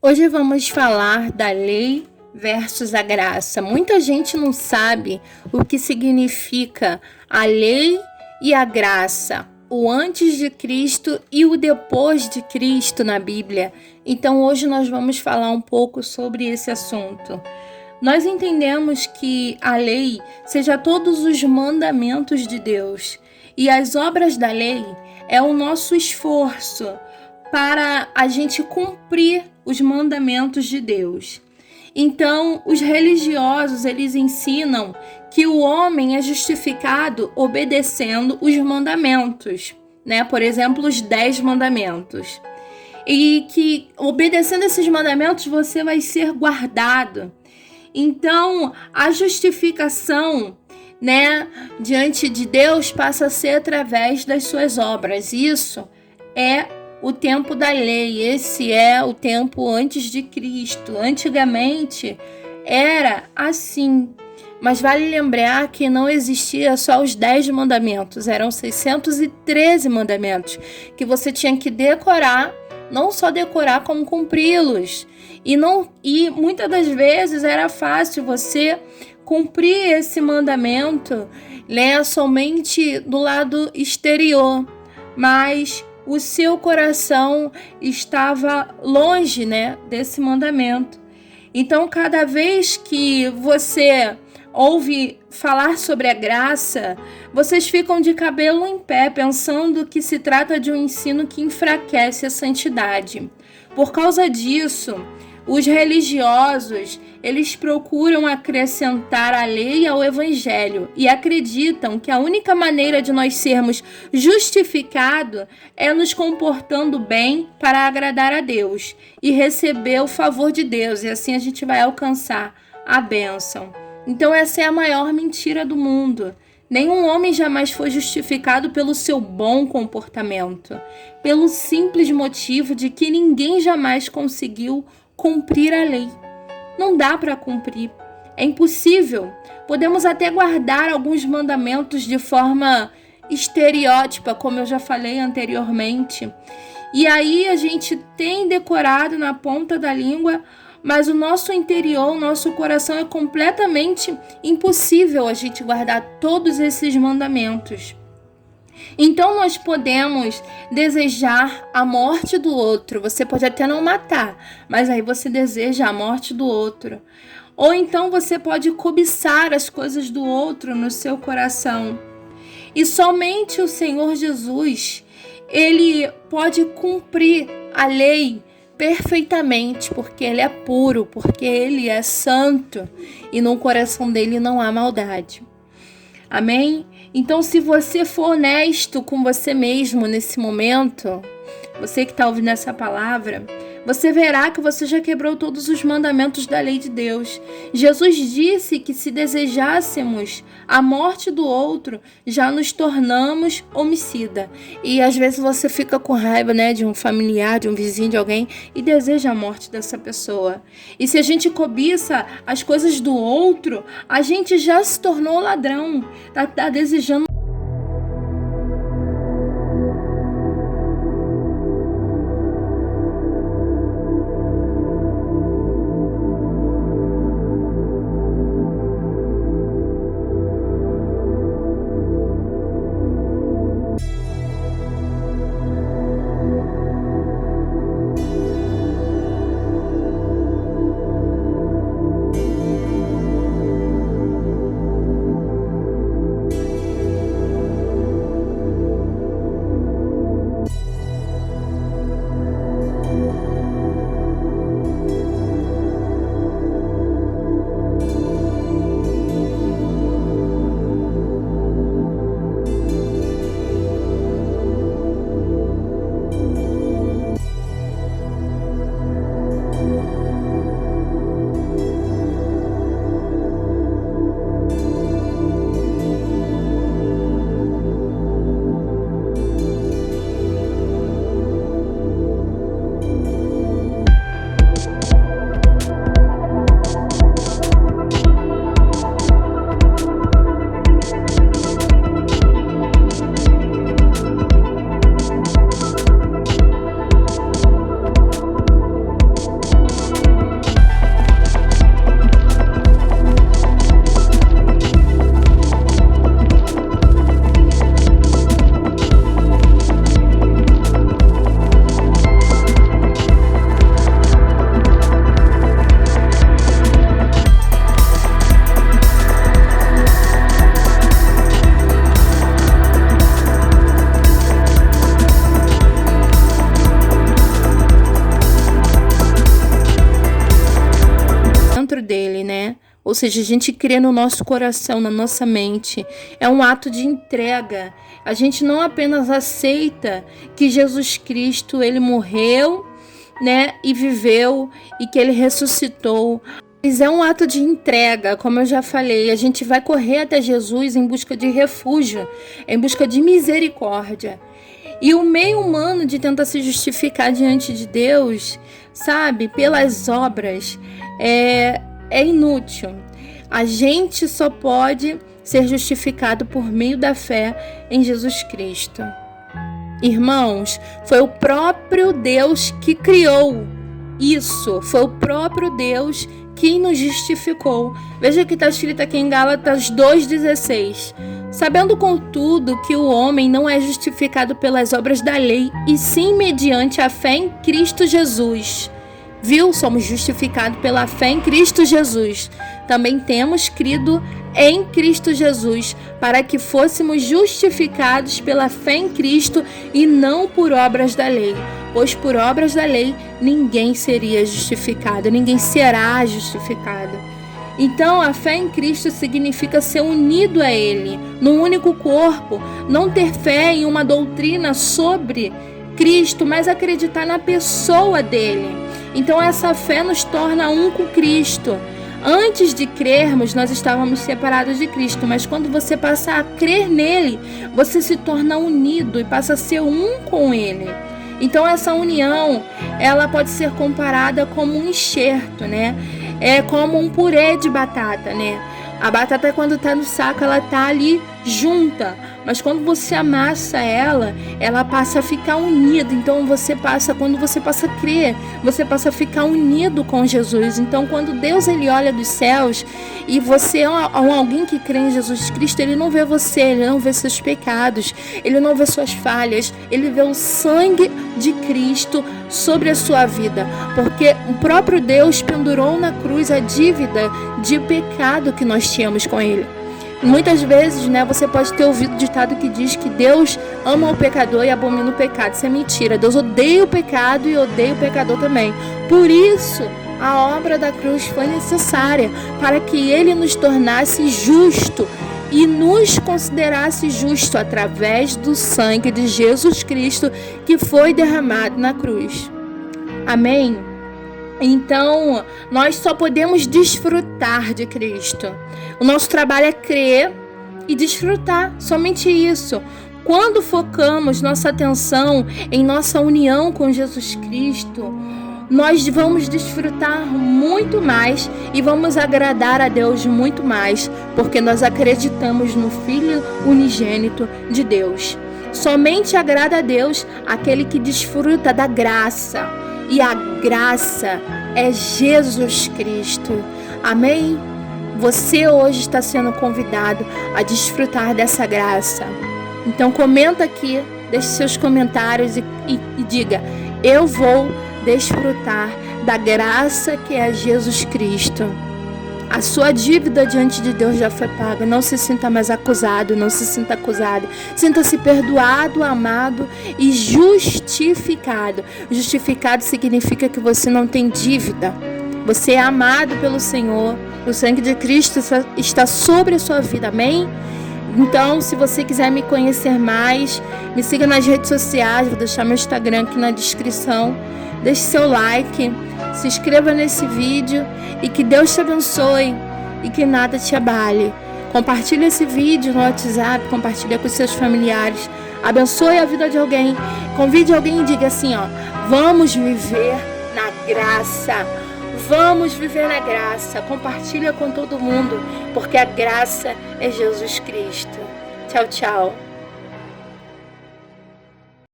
Hoje vamos falar da lei versus a graça. Muita gente não sabe o que significa a lei e a graça, o antes de Cristo e o depois de Cristo na Bíblia. Então hoje nós vamos falar um pouco sobre esse assunto. Nós entendemos que a lei seja todos os mandamentos de Deus, e as obras da lei é o nosso esforço para a gente cumprir os mandamentos de Deus. Então, os religiosos, eles ensinam que o homem é justificado obedecendo os mandamentos, né? Por exemplo, os 10 mandamentos. E que obedecendo esses mandamentos você vai ser guardado. Então, a justificação, né, diante de Deus passa a ser através das suas obras. Isso é o tempo da lei, esse é o tempo antes de Cristo. Antigamente era assim, mas vale lembrar que não existia só os 10 mandamentos, eram 613 mandamentos que você tinha que decorar, não só decorar como cumpri-los. E muitas das vezes era fácil você cumprir esse mandamento, né, somente do lado exterior, mas o seu coração estava longe, né, desse mandamento. Então, cada vez que você ouve falar sobre a graça, vocês ficam de cabelo em pé, pensando que se trata de um ensino que enfraquece a santidade. Por causa disso, os religiosos, eles procuram acrescentar a lei ao evangelho e acreditam que a única maneira de nós sermos justificados é nos comportando bem para agradar a Deus e receber o favor de Deus, e assim a gente vai alcançar a bênção. Então essa é a maior mentira do mundo. Nenhum homem jamais foi justificado pelo seu bom comportamento, pelo simples motivo de que ninguém jamais conseguiu cumprir a lei. Não dá para cumprir, é impossível. Podemos até guardar alguns mandamentos de forma estereótipa, como eu já falei anteriormente. E aí a gente tem decorado na ponta da língua, mas o nosso interior, o nosso coração é completamente impossível a gente guardar todos esses mandamentos. Então nós podemos desejar a morte do outro. Você pode até não matar, mas aí você deseja a morte do outro. Ou então você pode cobiçar as coisas do outro no seu coração. E somente o Senhor Jesus, ele pode cumprir a lei perfeitamente, porque ele é puro, porque ele é santo e no coração dele não há maldade. Amém? Então, se você for honesto com você mesmo nesse momento, você que está ouvindo essa palavra, você verá que você já quebrou todos os mandamentos da lei de Deus. Jesus disse que se desejássemos a morte do outro, já nos tornamos homicida. E às vezes você fica com raiva, né, de um familiar, de um vizinho, de alguém, e deseja a morte dessa pessoa. E se a gente cobiça as coisas do outro, a gente já se tornou ladrão, tá desejando. ou seja, a gente crê no nosso coração, na nossa mente, é um ato de entrega. A gente não apenas aceita que Jesus Cristo, ele morreu, né, e viveu, e que ele ressuscitou, mas é um ato de entrega, como eu já falei. A gente vai correr até Jesus em busca de refúgio, em busca de misericórdia. E o meio humano de tentar se justificar diante de Deus, sabe, pelas obras, é inútil. A gente só pode ser justificado por meio da fé em Jesus Cristo. Irmãos, foi o próprio Deus que criou isso, foi o próprio Deus que nos justificou. Veja que está escrito aqui em Gálatas 2,16. Sabendo, contudo, que o homem não é justificado pelas obras da lei, e sim mediante a fé em Cristo Jesus. Viu? Somos justificados pela fé em Cristo Jesus. Também temos crido em Cristo Jesus, para que fôssemos justificados pela fé em Cristo e não por obras da lei. Pois por obras da lei ninguém seria justificado, ninguém será justificado. Então, a fé em Cristo significa ser unido a Ele, num único corpo, não ter fé em uma doutrina sobre Cristo, mas acreditar na pessoa dele. Então, essa fé nos torna um com Cristo. Antes de crermos, nós estávamos separados de Cristo, mas quando você passa a crer nele, você se torna unido e passa a ser um com Ele. Então, essa união, ela pode ser comparada como um enxerto, né? É como um purê de batata, né? A batata, quando está no saco, ela está ali junta. Mas quando você amassa ela, ela passa a ficar unida. Então, quando você passa a crer, você passa a ficar unido com Jesus. Então, quando Deus ele olha dos céus e você é alguém que crê em Jesus Cristo, ele não vê você, ele não vê seus pecados, ele não vê suas falhas, ele vê o sangue de Cristo sobre a sua vida. Porque o próprio Deus pendurou na cruz a dívida de pecado que nós tínhamos com ele. Muitas vezes, né, você pode ter ouvido o ditado que diz que Deus ama o pecador e abomina o pecado. Isso é mentira. Deus odeia o pecado e odeia o pecador também. Por isso, a obra da cruz foi necessária para que ele nos tornasse justo e nos considerasse justo através do sangue de Jesus Cristo que foi derramado na cruz. Amém? Então, nós só podemos desfrutar de Cristo. O nosso trabalho é crer e desfrutar, somente isso. Quando focamos nossa atenção em nossa união com Jesus Cristo, nós vamos desfrutar muito mais e vamos agradar a Deus muito mais, porque nós acreditamos no Filho unigênito de Deus. Somente agrada a Deus aquele que desfruta da graça. E a graça é Jesus Cristo. Amém? Você hoje está sendo convidado a desfrutar dessa graça. Então comenta aqui, deixe seus comentários e diga: eu vou desfrutar da graça que é Jesus Cristo. A sua dívida diante de Deus já foi paga. Não se sinta mais acusado, não se sinta acusado. Sinta-se perdoado, amado e justificado. Justificado significa que você não tem dívida. Você é amado pelo Senhor. O sangue de Cristo está sobre a sua vida. Amém? Então, se você quiser me conhecer mais, me siga nas redes sociais. Vou deixar meu Instagram aqui na descrição. Deixe seu like, se inscreva nesse vídeo e que Deus te abençoe e que nada te abale. Compartilhe esse vídeo no WhatsApp, compartilhe com seus familiares. Abençoe a vida de alguém. Convide alguém e diga assim, ó: vamos viver na graça. Vamos viver na graça. Compartilha com todo mundo, porque a graça é Jesus Cristo. Tchau, tchau.